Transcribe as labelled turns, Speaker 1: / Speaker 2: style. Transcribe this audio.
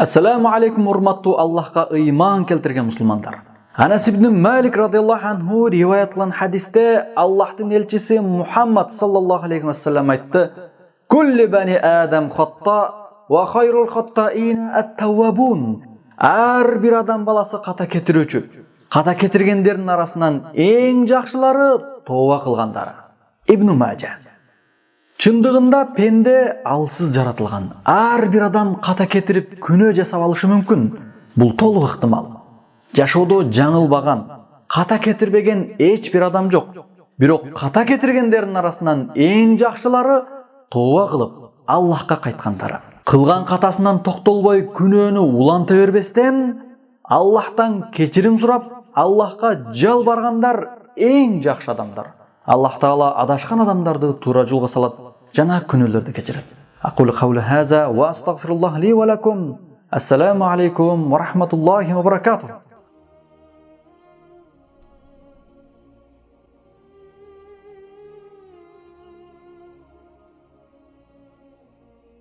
Speaker 1: Ассаламу алейкум, урматтуу Аллахка ыйман келтирген мусулмандар. Анас ибн Малик радиаллаху анху риваятлан хадисте Аллахтын элчиси Мухаммад саллаллаху алейхи ва саллям айтты: "Кулли бани Адам хатта ва хайрул хаттаин ат-таввабун." Ар бир адам баласы ката кетирүүчү. Ката кетиргендердин арасынан эң жакшылары тооба кылгандары. Ибн Мажа. Чындыгында пенде алсыз жаратылган. Ар бир адам ката кетирип күнөө жасап алышы мүмкүн. Бул толук ыктымал. Жашоодо жаңылбаган, ката кетирбеген эч бир адам жок. Бирок ката кетиргендердин арасынан эң жакшылары тооба кылып, Аллахка кайткандары. Кылган катасынан токтолбой күнөөнү уланта бербестен, Аллахтан кечирим сурап, Аллахка жалбаргандар эң жакшы адамдар. Аллах Таала адашкан адамдарды туура жолго салат жана күнөөлөрдү кечирет. Aqulu qawli hadha wa astaghfirullah li wa lakum. Assalamu alaykum wa rahmatullahi wa barakatuh.